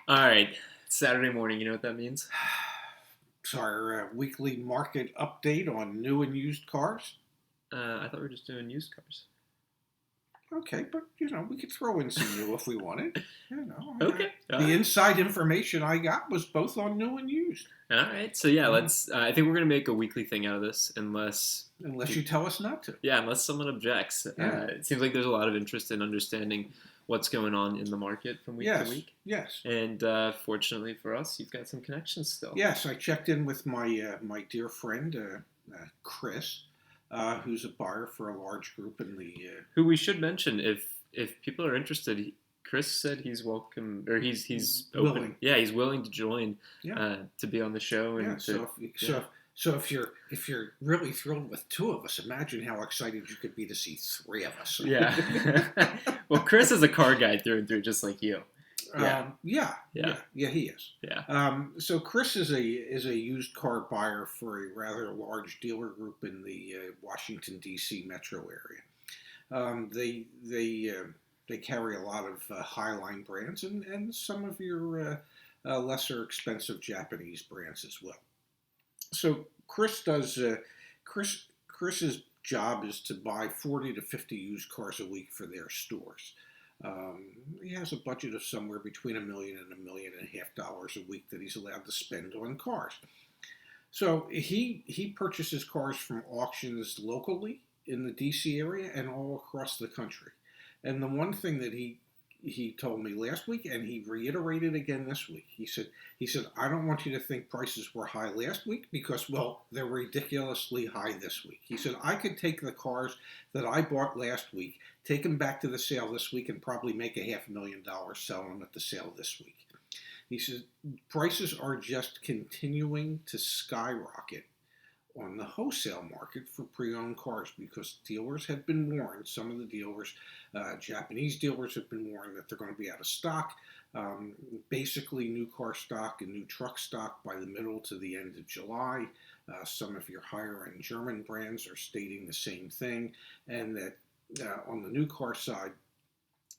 All right. Saturday morning, you know what that means? It's our weekly market update on new and used cars. I thought we were just doing used cars. Okay, but we could throw in some new if we wanted. Okay. The inside information I got was both on new and used. All right. So yeah, let's. I think we're gonna make a weekly thing out of this, unless you tell us not to. Yeah, unless someone objects. Yeah. It seems like there's a lot of interest in understanding what's going on in the market from week to week. Yes. And fortunately for us, you've got some connections still. Yes, I checked in with my my dear friend Chris, who's a buyer for a large group in the. Who we should mention if people are interested. Chris said he's welcome, or he's open. Willing. Yeah, he's willing to join. Yeah. To be on the show. And So if you're really thrilled with two of us, imagine how excited you could be to see three of us. Yeah. Well, Chris is a car guy through and through, just like you. Yeah, he is. Yeah. So Chris is a used car buyer for a rather large dealer group in the Washington D.C. metro area. They carry a lot of Highline brands and some of your lesser expensive Japanese brands as well. So Chris's job is to buy 40 to 50 used cars a week for their stores. He has a budget of somewhere between $1 million and $1.5 million a week that he's allowed to spend on cars. So he purchases cars from auctions locally in the DC area and all across the country. And the one thing that he told me last week, and he reiterated again this week, he said, I don't want you to think prices were high last week because, well, they're ridiculously high this week. He said, I could take the cars that I bought last week, take them back to the sale this week, and probably make $500,000 selling them at the sale this week. He says, prices are just continuing to skyrocket on the wholesale market for pre-owned cars because dealers have been warned. Some of the dealers, Japanese dealers, have been warned that they're going to be out of stock. Basically, new car stock and new truck stock by the middle to the end of July. Some of your higher-end German brands are stating the same thing, and that on the new car side,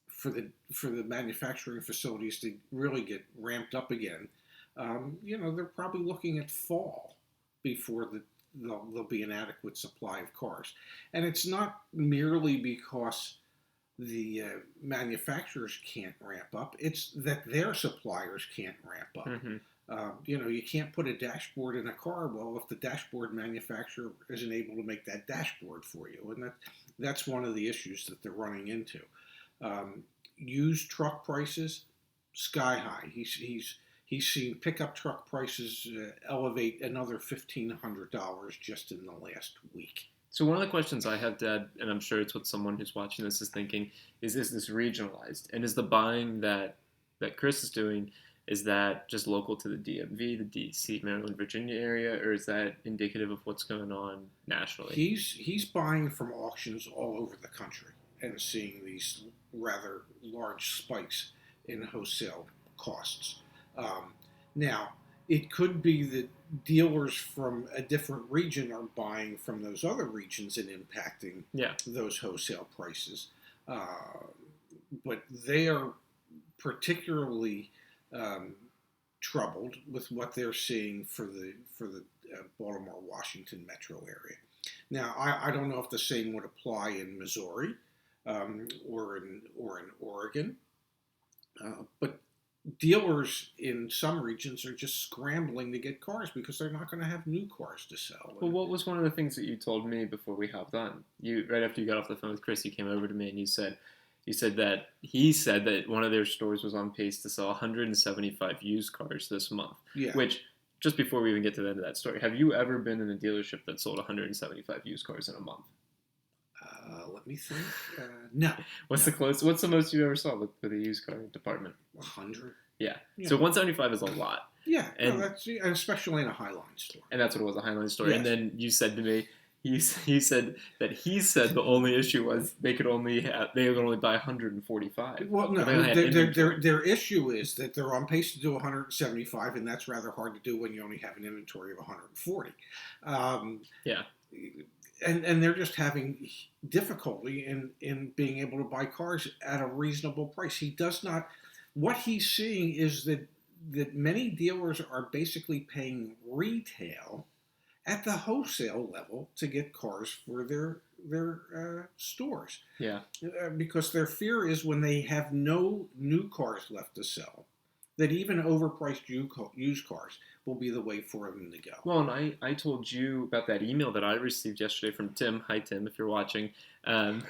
for the manufacturing facilities to really get ramped up again, they're probably looking at fall before there'll be an adequate supply of cars. And it's not merely because the manufacturers can't ramp up, it's that their suppliers can't ramp up. Mm-hmm. You can't put a dashboard in a car, well, if the dashboard manufacturer isn't able to make that dashboard for you. And that's one of the issues that they're running into. Used truck prices, sky high. He's seen pickup truck prices elevate another $1,500 just in the last week. So one of the questions I have, Dad, and I'm sure it's what someone who's watching this is thinking, is this regionalized? And is the buying that Chris is doing, is that just local to the DMV, the DC, Maryland, Virginia area, or is that indicative of what's going on nationally? He's buying from auctions all over the country and seeing these rather large spikes in wholesale costs. Now, it could be that dealers from a different region are buying from those other regions and impacting those wholesale prices. But they are particularly troubled with what they're seeing for the Baltimore, Washington metro area. Now, I don't know if the same would apply in Missouri or in Oregon, but dealers in some regions are just scrambling to get cars because they're not going to have new cars to sell. Well, what was one of the things that you told me before we hopped on? Right after you got off the phone with Chris, you came over to me and you said that he said that one of their stores was on pace to sell 175 used cars this month. Yeah. Which, just before we even get to the end of that story, have you ever been in a dealership that sold 175 used cars in a month? Let me think. No. What's the most you ever saw with a used car department? 100. Yeah. So 175 is a lot. Yeah, that's especially in a Highline store. And that's what it was, a Highline store. Yes. And then you said to me, he said the only issue was they could only buy 145. Well, no, their issue is that they're on pace to do 175, and that's rather hard to do when you only have an inventory of 140. and they're just having difficulty in being able to buy cars at a reasonable price. He does not. What he's seeing is that many dealers are basically paying retail at the wholesale level to get cars for their stores. Yeah. Because their fear is when they have no new cars left to sell, that even overpriced used cars will be the way for them to go. Well, and I told you about that email that I received yesterday from Tim. Hi, Tim, if you're watching, um,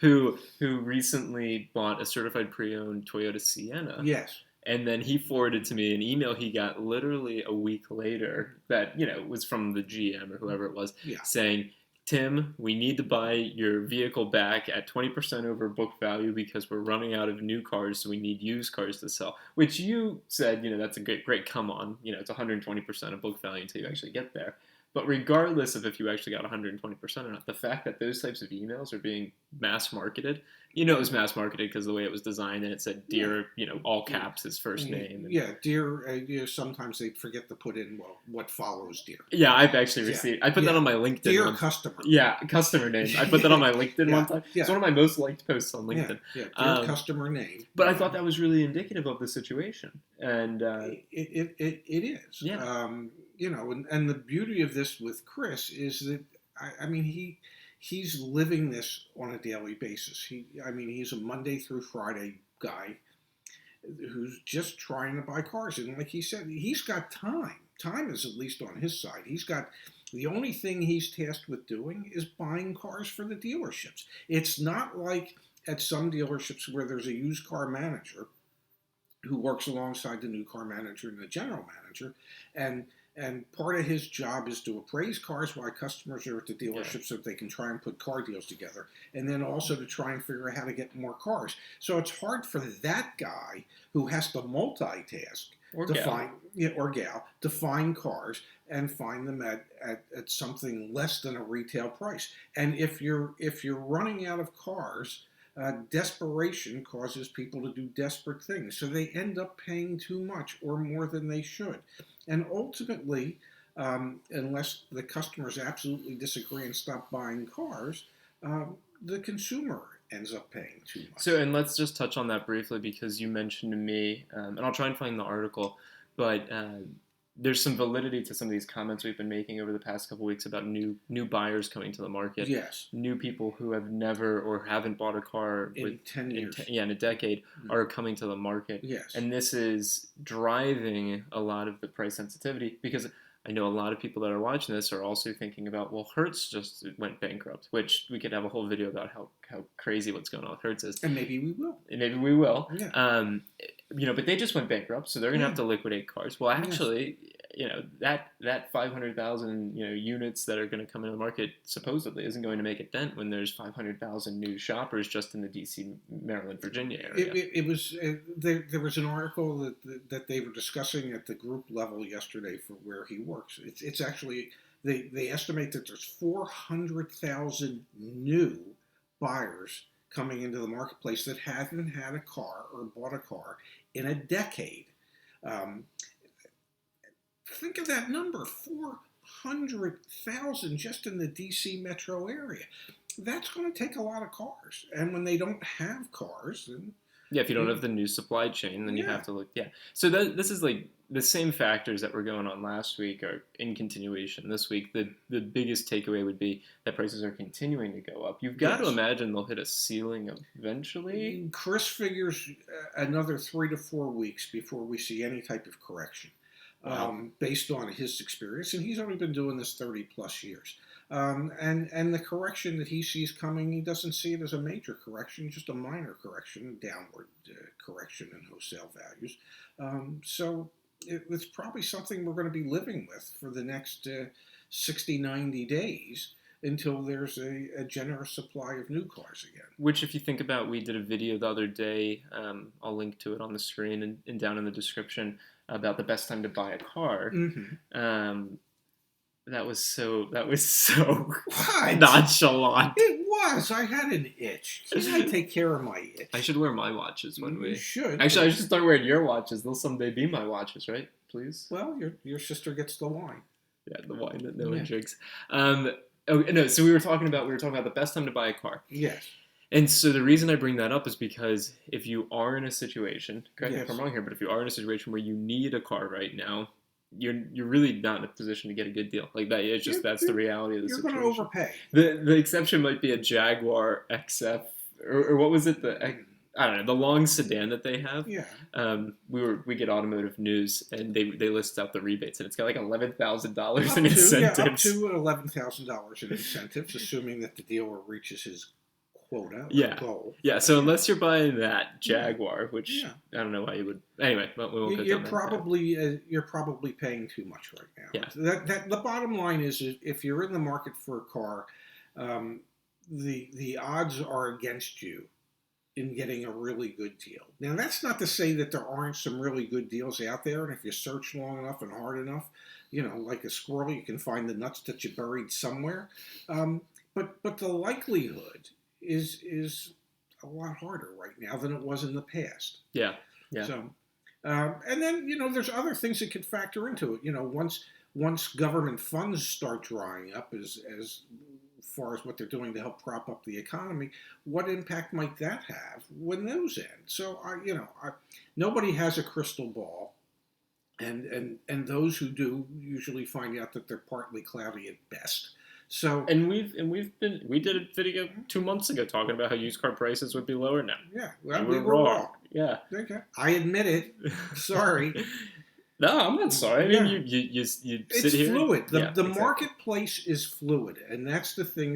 who recently bought a certified pre-owned Toyota Sienna. Yes. And then he forwarded to me an email he got literally a week later that, was from the GM or whoever it was, Yeah. saying, Tim, we need to buy your vehicle back at 20% over book value because we're running out of new cars, so we need used cars to sell. Which you said, that's a great come on. It's 120% of book value until you actually get there. But regardless of if you actually got 120% or not, the fact that those types of emails are being mass marketed, it was mass marketed because of the way it was designed, and it said Dear, all caps, his first name. Yeah, Dear. Sometimes they forget to put in what follows Dear. Yeah, I've actually received. I put that on my LinkedIn. Dear customer. Yeah, customer name. I put that on my LinkedIn one time. Yeah. It's one of my most liked posts on LinkedIn. Yeah. Dear customer name. But I thought that was really indicative of the situation, and it is. Yeah. And the beauty of this with Chris is that he's living this on a daily basis. He's a Monday through Friday guy who's just trying to buy cars, and like he said, he's got time. Time is at least on his side. The only thing he's tasked with doing is buying cars for the dealerships. It's not like at some dealerships where there's a used car manager who works alongside the new car manager and the general manager, and part of his job is to appraise cars while customers are at the dealership so that they can try and put car deals together, and then also to try and figure out how to get more cars. So it's hard for that guy who has to multitask to find cars and find them at something less than a retail price. And if you're running out of cars, desperation causes people to do desperate things. So they end up paying too much or more than they should. And ultimately, unless the customers absolutely disagree and stop buying cars, the consumer ends up paying too much. So, and let's just touch on that briefly because you mentioned to me, and I'll try and find the article, but there's some validity to some of these comments we've been making over the past couple of weeks about new buyers coming to the market. Yes. New people who have never or haven't bought a car in 10 years. In a decade are coming to the market. Yes. And this is driving a lot of the price sensitivity because I know a lot of people that are watching this are also thinking about, well, Hertz just went bankrupt, which we could have a whole video about how crazy what's going on with Hertz is. And maybe we will. Yeah. But they just went bankrupt, so they're going to have to liquidate cars. Well, actually, that 500,000 units that are going to come into the market supposedly isn't going to make a dent when there's 500,000 new shoppers just in the D.C., Maryland, Virginia area. It was there was an article that they were discussing at the group level yesterday for where he works. It's actually they estimate that there's 400,000 new buyers coming into the marketplace that haven't had a car or bought a car in a decade. Think of that number, 400,000 just in the D.C. metro area. That's going to take a lot of cars. And when they don't have cars, then... Yeah, if you don't have the new supply chain, then you have to look... Yeah. So this is like the same factors that were going on last week are in continuation this week. The biggest takeaway would be that prices are continuing to go up. You've got to imagine they'll hit a ceiling eventually. Chris figures another 3 to 4 weeks before we see any type of correction. Based on his experience, and he's only been doing this 30 plus years. And the correction that he sees coming, he doesn't see it as a major correction, just a minor correction, downward correction in wholesale values. So it's probably something we're going to be living with for the next 60, 90 days until there's a generous supply of new cars again. Which, if you think about, we did a video the other day, I'll link to it on the screen and down in the description, about the best time to buy a car. Mm-hmm. That was so what? nonchalant. It was. I had an itch. You got to take care of my itch. I should wear my watches when we... You should. Actually, I should start wearing your watches. They'll someday be my watches, right? Please? Well, your sister gets the wine. Yeah, the wine that no one drinks. Oh no, so we were talking about the best time to buy a car. Yes. And so the reason I bring that up is because if you are in a situation, correct me if I'm Yes. wrong here, but if you are in a situation where you need a car right now, you're really not in a position to get a good deal like that. It's just You, that's the you, reality of the you're going to situation. overpay. The exception might be a Jaguar XF or what was it I don't know, the long sedan that they have. Yeah. We get automotive news and they list out the rebates and it's got like $11,000 in Up incentives. to $11,000 in incentives, assuming that the dealer reaches his quota or Yeah, goal. yeah. So unless you're buying that Yeah. Jaguar, which Yeah. I don't know why you would. Anyway, but we won't go You're down that path. probably paying too much right now. Yeah. That the bottom line is if you're in the market for a car, um, the odds are against you in getting a really good deal. Now that's not to say that there aren't some really good deals out there, and if you search long enough and hard enough, like a squirrel, you can find the nuts that you buried somewhere. Um, but the likelihood is a lot harder right now than it was in the past. Yeah, yeah. So, and then there's other things that could factor into it. Once government funds start drying up, as far as what they're doing to help prop up the economy, what impact might that have when those end? So, nobody has a crystal ball, and those who do usually find out that they're partly cloudy at best. So, And we did a video 2 months ago talking about how used car prices would be lower now. yeah, well, You we were were wrong. wrong. Yeah. Okay, I admit it. Sorry. No, I'm not sorry. I mean, Yeah. you sit It's here. fluid. The Yeah, the exactly. marketplace is fluid, and that's the thing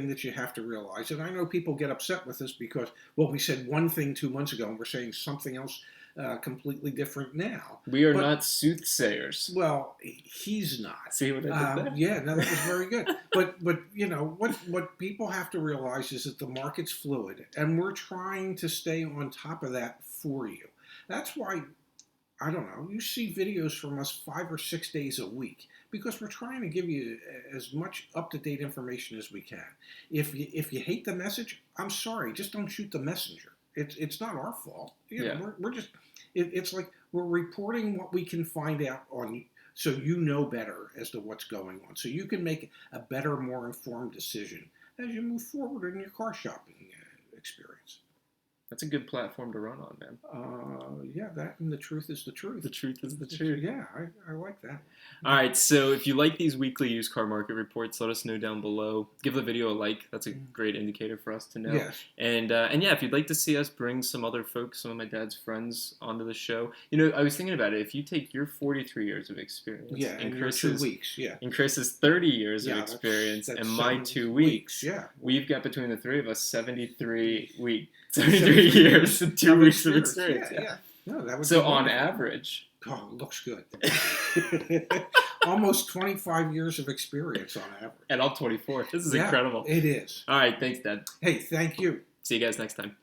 that you have to realize. And I know people get upset with us because, well, we said one thing 2 months ago, and we're saying something else completely different now. We are But not soothsayers. well, he's not. See what I did there? Yeah, no, that was very good. But what people have to realize is that the market's fluid, and we're trying to stay on top of that for you. That's why I don't know. You see videos from us 5 or 6 days a week because we're trying to give you as much up-to-date information as we can. If you hate the message, I'm sorry. Just don't shoot the messenger. It's not our fault. Yeah. We're just it's like we're reporting what we can find out on so you know better as to what's going on, so you can make a better, more informed decision as you move forward in your car shopping experience. That's a good platform to run on, man. Yeah, that and the truth is the truth. The truth is the truth. Yeah, I like that. All right, so if you like these weekly used car market reports, let us know down below. Give the video a like. That's a great indicator for us to know. Yes. And yeah, if you'd like to see us bring some other folks, some of my dad's friends, onto the show, I was thinking about it. If you take your 43 years of experience, Yeah, and your 2 weeks. Yeah. and Chris's 30 years Yeah, of experience, that's and my 7 2 weeks, Yeah. we've got between the three of us 73 years and 2 weeks of experience. Yeah. No, that would So be on wonderful. average. Oh, it looks good. Almost 25 years of experience on average. And I'm 24. This is Yeah, incredible. It is. All right, thanks, Dad. Hey, thank you. See you guys next time.